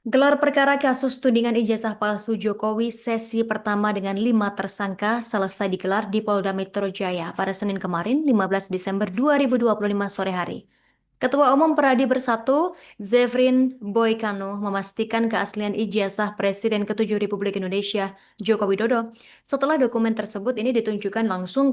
Gelar perkara kasus tudingan ijazah palsu Jokowi sesi pertama dengan 5 tersangka selesai digelar di Polda Metro Jaya pada Senin kemarin 15 Desember 2025 sore hari. Ketua Umum Peradi Bersatu, Zefrin Boykano, memastikan keaslian ijazah Presiden ke-7 Republik Indonesia, Joko Widodo, setelah dokumen tersebut ini ditunjukkan langsung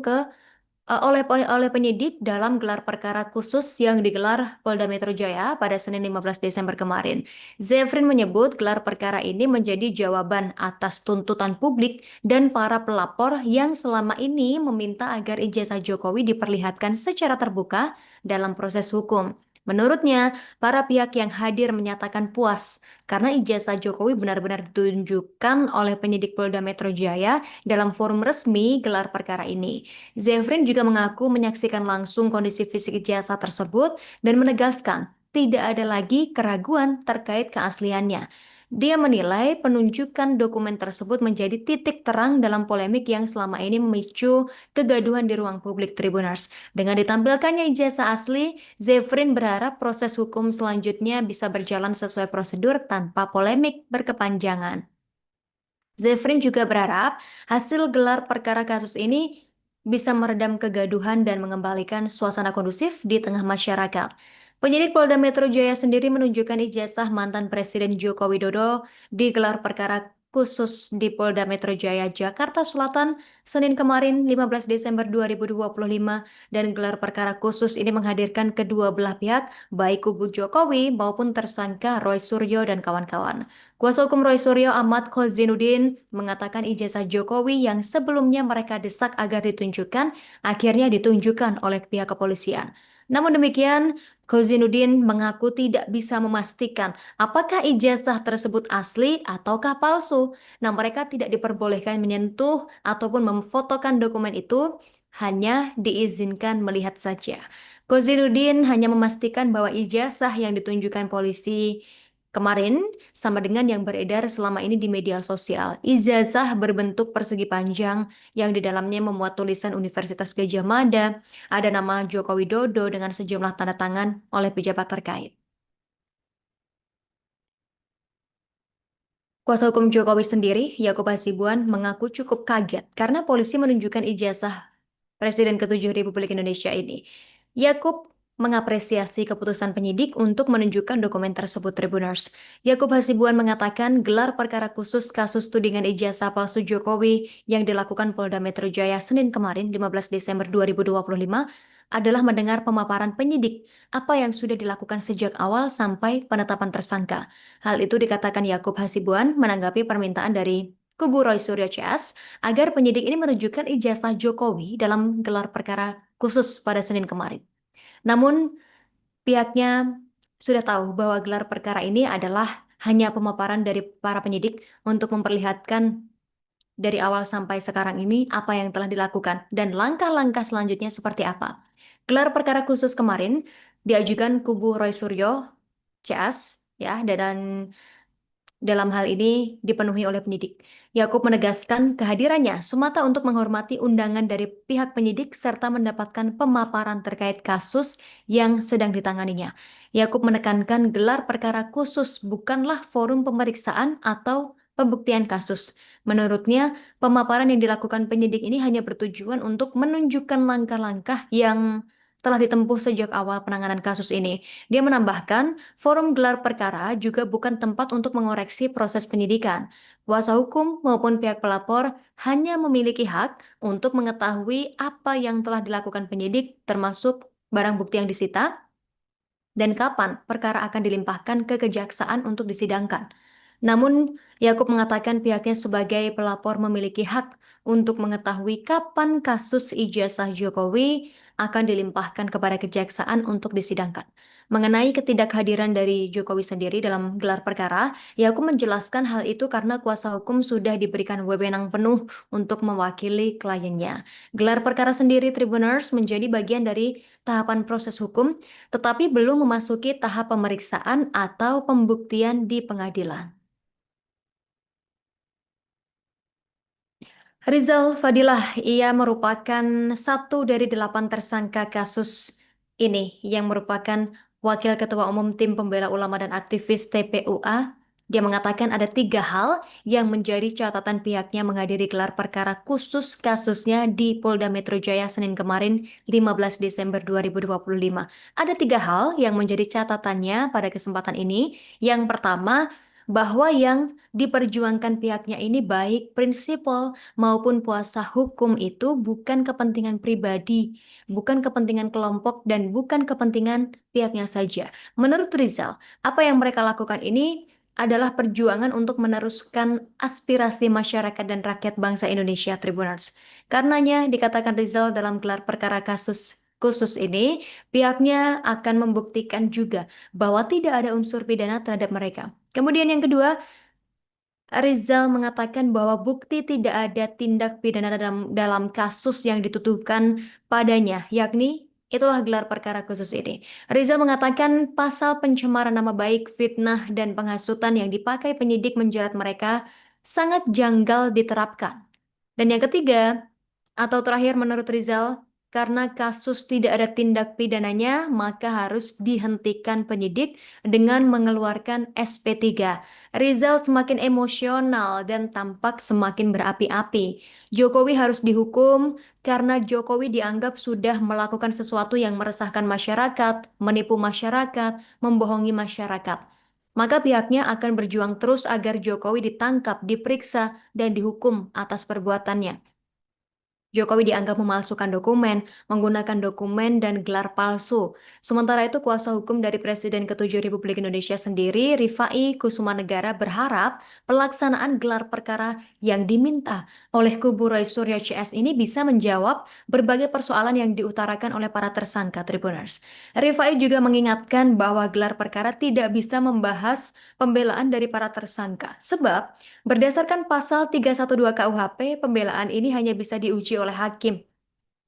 oleh penyidik dalam gelar perkara khusus yang digelar Polda Metro Jaya pada Senin 15 Desember kemarin. Zefrin menyebut gelar perkara ini menjadi jawaban atas tuntutan publik dan para pelapor yang selama ini meminta agar ijazah Jokowi diperlihatkan secara terbuka dalam proses hukum. Menurutnya, para pihak yang hadir menyatakan puas karena ijazah Jokowi benar-benar ditunjukkan oleh penyidik Polda Metro Jaya dalam forum resmi gelar perkara ini. Zefrin juga mengaku menyaksikan langsung kondisi fisik ijazah tersebut dan menegaskan tidak ada lagi keraguan terkait keasliannya. Dia menilai penunjukan dokumen tersebut menjadi titik terang dalam polemik yang selama ini memicu kegaduhan di ruang publik Tribuners. Dengan ditampilkannya ijazah asli, Zefrin berharap proses hukum selanjutnya bisa berjalan sesuai prosedur tanpa polemik berkepanjangan. Zefrin juga berharap hasil gelar perkara kasus ini bisa meredam kegaduhan dan mengembalikan suasana kondusif di tengah masyarakat. Penyidik Polda Metro Jaya sendiri menunjukkan ijazah mantan Presiden Joko Widodo di gelar perkara khusus di Polda Metro Jaya, Jakarta Selatan, Senin kemarin 15 Desember 2025 dan gelar perkara khusus ini menghadirkan kedua belah pihak, baik kubu Jokowi maupun tersangka Roy Suryo dan kawan-kawan. Kuasa hukum Roy Suryo Ahmad Kozinudin mengatakan ijazah Jokowi yang sebelumnya mereka desak agar ditunjukkan, akhirnya ditunjukkan oleh pihak kepolisian. Namun demikian, Kozinudin mengaku tidak bisa memastikan apakah ijazah tersebut asli ataukah palsu. Nah, mereka tidak diperbolehkan menyentuh ataupun memfotokan dokumen itu, hanya diizinkan melihat saja. Kozinudin hanya memastikan bahwa ijazah yang ditunjukkan polisi kemarin sama dengan yang beredar selama ini di media sosial. Ijazah berbentuk persegi panjang yang di dalamnya memuat tulisan Universitas Gadjah Mada, ada nama Joko Widodo dengan sejumlah tanda tangan oleh pejabat terkait. Kuasa hukum Jokowi sendiri, Yakub Hasibuan, mengaku cukup kaget karena polisi menunjukkan ijazah Presiden ke-7 Republik Indonesia ini. Yakub mengapresiasi keputusan penyidik untuk menunjukkan dokumen tersebut Tribuners. Yakub Hasibuan mengatakan gelar perkara khusus kasus tudingan ijazah palsu Jokowi yang dilakukan Polda Metro Jaya Senin kemarin 15 Desember 2025 adalah mendengar pemaparan penyidik apa yang sudah dilakukan sejak awal sampai penetapan tersangka. Hal itu dikatakan Yakub Hasibuan menanggapi permintaan dari kubu Roy Suryo CS agar penyidik ini menunjukkan ijazah Jokowi dalam gelar perkara khusus pada Senin kemarin. Namun, pihaknya sudah tahu bahwa gelar perkara ini adalah hanya pemaparan dari para penyidik untuk memperlihatkan dari awal sampai sekarang ini apa yang telah dilakukan dan langkah-langkah selanjutnya seperti apa. Gelar perkara khusus kemarin diajukan kubu Roy Suryo, CS, ya, dan dalam hal ini dipenuhi oleh penyidik. Yakub menegaskan kehadirannya semata untuk menghormati undangan dari pihak penyidik serta mendapatkan pemaparan terkait kasus yang sedang ditanganinya. Yakub menekankan gelar perkara khusus bukanlah forum pemeriksaan atau pembuktian kasus. Menurutnya, pemaparan yang dilakukan penyidik ini hanya bertujuan untuk menunjukkan langkah-langkah yang telah ditempuh sejak awal penanganan kasus ini. Dia menambahkan, forum gelar perkara juga bukan tempat untuk mengoreksi proses penyidikan. Kuasa hukum maupun pihak pelapor hanya memiliki hak untuk mengetahui apa yang telah dilakukan penyidik, termasuk barang bukti yang disita, dan kapan perkara akan dilimpahkan ke kejaksaan untuk disidangkan. Namun, Yakub mengatakan pihaknya sebagai pelapor memiliki hak untuk mengetahui kapan kasus ijazah Jokowi akan dilimpahkan kepada kejaksaan untuk disidangkan. Mengenai ketidakhadiran dari Jokowi sendiri dalam gelar perkara, Yakub menjelaskan hal itu karena kuasa hukum sudah diberikan wewenang penuh untuk mewakili kliennya. Gelar perkara sendiri Tribuners menjadi bagian dari tahapan proses hukum tetapi belum memasuki tahap pemeriksaan atau pembuktian di pengadilan. Rizal Fadilah, ia merupakan satu dari 8 tersangka kasus ini yang merupakan Wakil Ketua Umum Tim Pembela Ulama dan aktivis TPUA Dia mengatakan ada 3 hal yang menjadi catatan pihaknya menghadiri gelar perkara khusus kasusnya di Polda Metro Jaya Senin kemarin 15 Desember 2025. Ada 3 hal yang menjadi catatannya pada kesempatan ini. Yang pertama, bahwa yang diperjuangkan pihaknya ini baik prinsipal maupun kuasa hukum itu bukan kepentingan pribadi, bukan kepentingan kelompok, dan bukan kepentingan pihaknya saja. Menurut Rizal, apa yang mereka lakukan ini adalah perjuangan untuk meneruskan aspirasi masyarakat dan rakyat bangsa Indonesia, Tribuners. Karenanya, dikatakan Rizal dalam gelar perkara kasus khusus ini, pihaknya akan membuktikan juga bahwa tidak ada unsur pidana terhadap mereka. Kemudian yang kedua, Rizal mengatakan bahwa bukti tidak ada tindak pidana dalam kasus yang dituduhkan padanya, yakni itulah gelar perkara khusus ini. Rizal mengatakan pasal pencemaran nama baik, fitnah, dan penghasutan yang dipakai penyidik menjerat mereka sangat janggal diterapkan. Dan yang ketiga, atau terakhir menurut Rizal, karena kasus tidak ada tindak pidananya, maka harus dihentikan penyidik dengan mengeluarkan SP3. Rizal semakin emosional dan tampak semakin berapi-api. Jokowi harus dihukum karena Jokowi dianggap sudah melakukan sesuatu yang meresahkan masyarakat, menipu masyarakat, membohongi masyarakat. Maka pihaknya akan berjuang terus agar Jokowi ditangkap, diperiksa, dan dihukum atas perbuatannya. Jokowi dianggap memalsukan dokumen, menggunakan dokumen dan gelar palsu. Sementara itu, kuasa hukum dari Presiden ke-7 Republik Indonesia sendiri, Rifai Kusumanegara, berharap pelaksanaan gelar perkara yang diminta oleh kubu Roy Suryo CS ini bisa menjawab berbagai persoalan yang diutarakan oleh para tersangka Tribuners. Rifai juga mengingatkan bahwa gelar perkara tidak bisa membahas pembelaan dari para tersangka, sebab berdasarkan pasal 312 KUHP, pembelaan ini hanya bisa diuji oleh hakim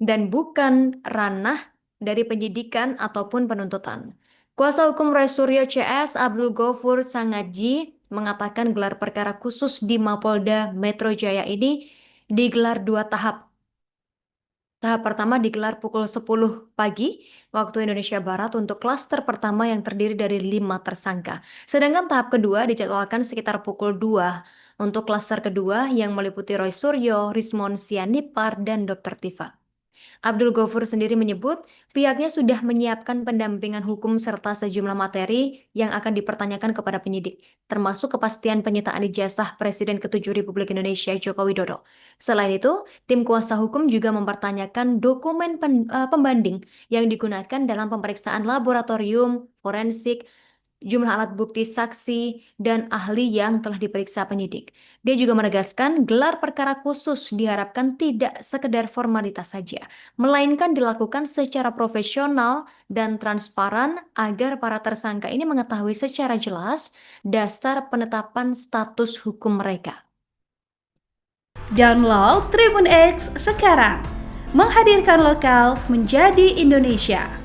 dan bukan ranah dari penyidikan ataupun penuntutan. Kuasa hukum Roy Suryo CS Abdul Ghafur Sangaji mengatakan gelar perkara khusus di Mapolda Metro Jaya ini digelar 2 tahap. Tahap pertama digelar pukul 10 pagi waktu Indonesia Barat untuk klaster pertama yang terdiri dari 5 tersangka. Sedangkan tahap kedua dijadwalkan sekitar pukul 2 untuk klaster kedua yang meliputi Roy Suryo, Rismon Sianipar, dan Dr. Tifa. Abdul Ghafur sendiri menyebut pihaknya sudah menyiapkan pendampingan hukum serta sejumlah materi yang akan dipertanyakan kepada penyidik, termasuk kepastian penyitaan ijazah Presiden ke-7 Republik Indonesia Joko Widodo. Selain itu, tim kuasa hukum juga mempertanyakan dokumen pembanding yang digunakan dalam pemeriksaan laboratorium, forensik, jumlah alat bukti saksi, dan ahli yang telah diperiksa penyidik. Dia juga menegaskan gelar perkara khusus diharapkan tidak sekedar formalitas saja, melainkan dilakukan secara profesional dan transparan agar para tersangka ini mengetahui secara jelas dasar penetapan status hukum mereka. Download Tribun X sekarang, menghadirkan lokal menjadi Indonesia.